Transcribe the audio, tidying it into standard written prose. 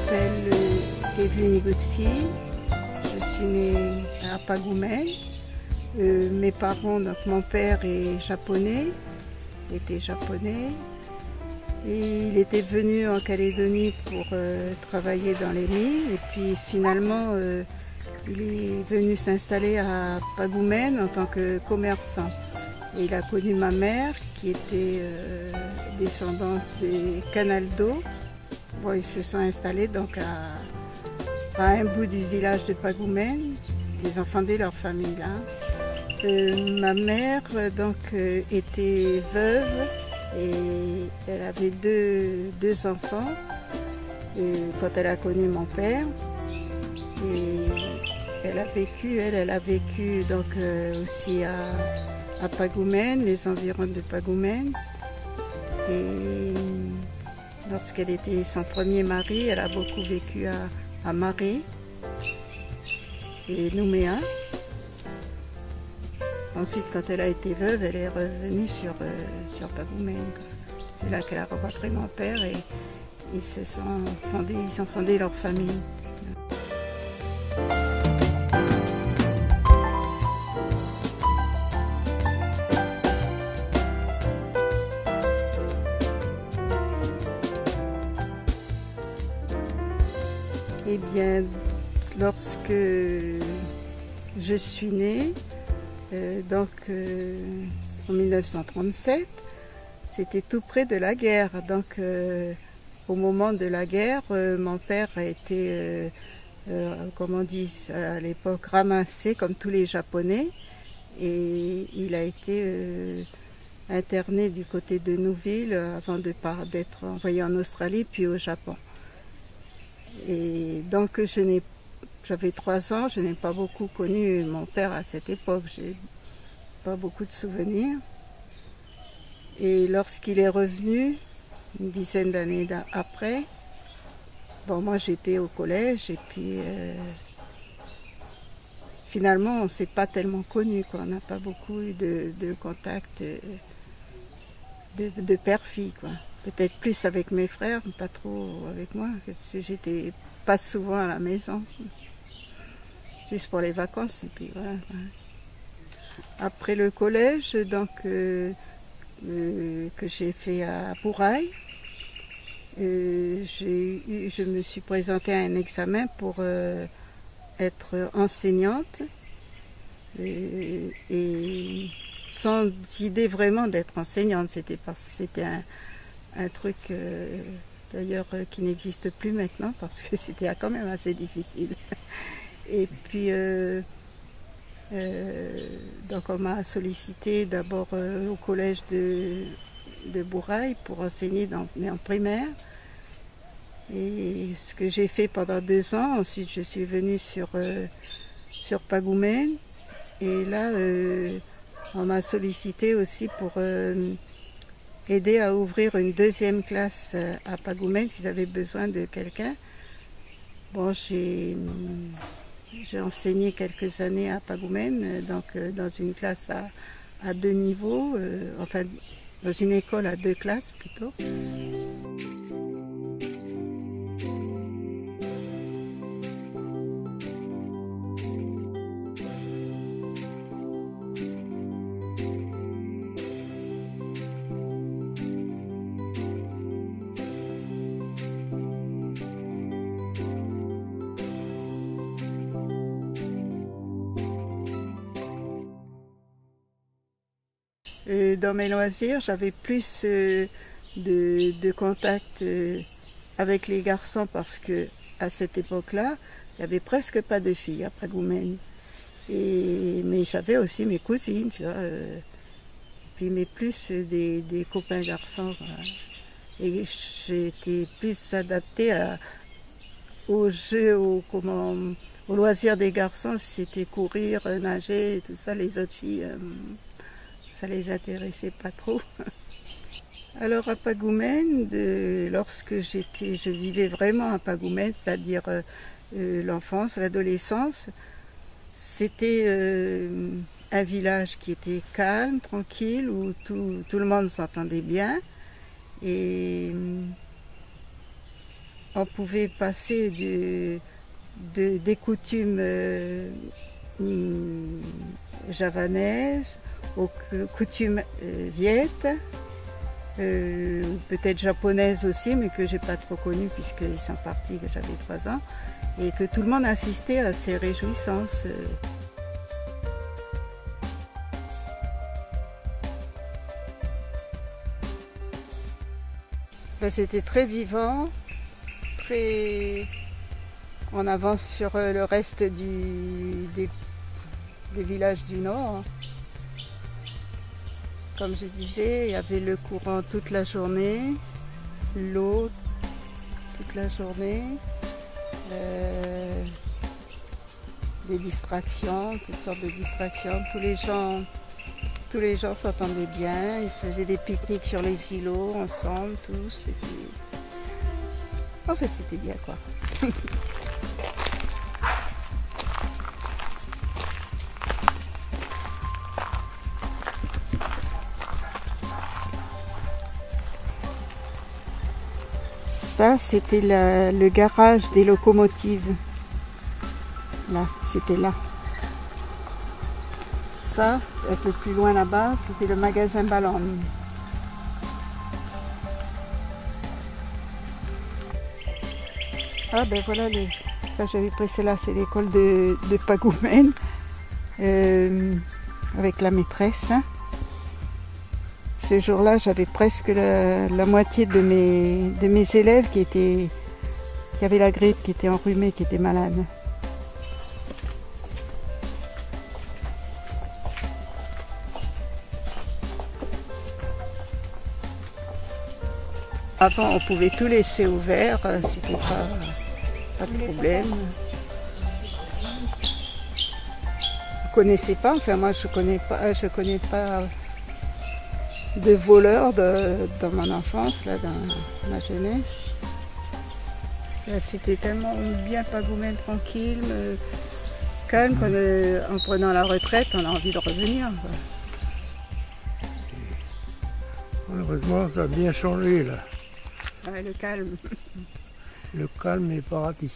m'appelle Evelyne Igutsi. Je suis née à Pagoumen. Mes parents, donc mon père est japonais, était japonais. Et il était venu en Calédonie pour travailler dans les mines. Et puis finalement, il est venu s'installer à Pagoumen en tant que commerçant. Et il a connu ma mère qui était descendante des canals d'eau. Bon, ils se sont installés donc à un bout du village de Pagoumen. Ils ont fondé leur famille là. Ma mère donc était veuve et elle avait deux enfants quand elle a connu mon père. Et elle a vécu donc aussi à Pagoumen, les environs de Pagoumen. Et lorsqu'elle était son premier mari, elle a beaucoup vécu à Marie et Nouméa. Ensuite, quand elle a été veuve, elle est revenue sur Pagoumen. C'est là qu'elle a rencontré mon père et ils ont fondé leur famille. Eh bien, lorsque je suis née, en 1937, c'était tout près de la guerre. Donc, au moment de la guerre, mon père a été, comme on dit à l'époque, ramassé comme tous les Japonais. Et il a été interné du côté de Nouville avant d'être envoyé en Australie puis au Japon. Et donc j'avais 3 ans, je n'ai pas beaucoup connu mon père à cette époque, j'ai pas beaucoup de souvenirs. Et lorsqu'il est revenu, une dizaine d'années après, bon, moi j'étais au collège et puis finalement on ne s'est pas tellement connus, on n'a pas beaucoup eu de contact de père-fille, quoi. Peut-être plus avec mes frères, mais pas trop avec moi, parce que j'étais pas souvent à la maison, juste pour les vacances, et puis voilà. Après le collège, donc, que j'ai fait à Bourail, je me suis présentée à un examen pour être enseignante, et sans idée vraiment d'être enseignante, c'était parce que c'était un truc d'ailleurs qui n'existe plus maintenant parce que c'était quand même assez difficile. Et puis donc on m'a sollicité d'abord au collège de Bourail pour enseigner mais en primaire. Et ce que j'ai fait pendant 2 ans, ensuite je suis venue sur Pagoumen et là on m'a sollicité aussi pour aider à ouvrir une 2e classe à Pagoumen, qu'ils avaient besoin de quelqu'un. Bon, j'ai enseigné quelques années à Pagoumen, donc dans une classe à 2 niveaux, enfin dans une école à 2 classes plutôt. Dans mes loisirs, j'avais plus de contact avec les garçons parce que à cette époque-là, il n'y avait presque pas de filles à Pagoumen. Mais j'avais aussi mes cousines, tu vois, mais plus des copains garçons. Voilà. Et j'étais plus adaptée aux jeux, aux loisirs des garçons, c'était courir, nager, et tout ça, les autres filles. Ça les intéressait pas trop. Alors à Pagoumen, lorsque je vivais vraiment à Pagoumen, c'est-à-dire l'enfance, l'adolescence, c'était un village qui était calme, tranquille, où tout le monde s'entendait bien. Et on pouvait passer des coutumes javanaises aux coutumes viettes, peut-être japonaises aussi, mais que j'ai pas trop connues puisqu'ils sont partis que j'avais 3 ans, et que tout le monde assistait à ces réjouissances. C'était très vivant, très en avance sur le reste des villages du Nord. Comme je disais, il y avait le courant toute la journée, l'eau toute la journée, des distractions, toutes sortes de distractions. Tous les gens s'entendaient bien, ils faisaient des pique-niques sur les îlots ensemble, tous. Et puis... En fait, c'était bien, quoi. Ça, c'était le garage des locomotives. Là, c'était là. Ça, un peu plus loin là-bas, c'était le magasin Ballon. Ah ben voilà, ça j'avais pressé là, c'est l'école de Pagoumen, avec la maîtresse. Ce jour-là, j'avais presque la moitié de mes élèves qui avaient la grippe, qui étaient enrhumés, qui étaient malades. Avant, on pouvait tout laisser ouvert, c'était pas de problème. Vous connaissez pas, enfin moi je connais pas de voleurs dans mon enfance, là, dans ma jeunesse. C'était tellement bien Pagoumen, tranquille, calme, qu'en prenant la retraite, on a envie de revenir. Heureusement, ça a bien changé là. Ouais, le calme. Le calme est paradis.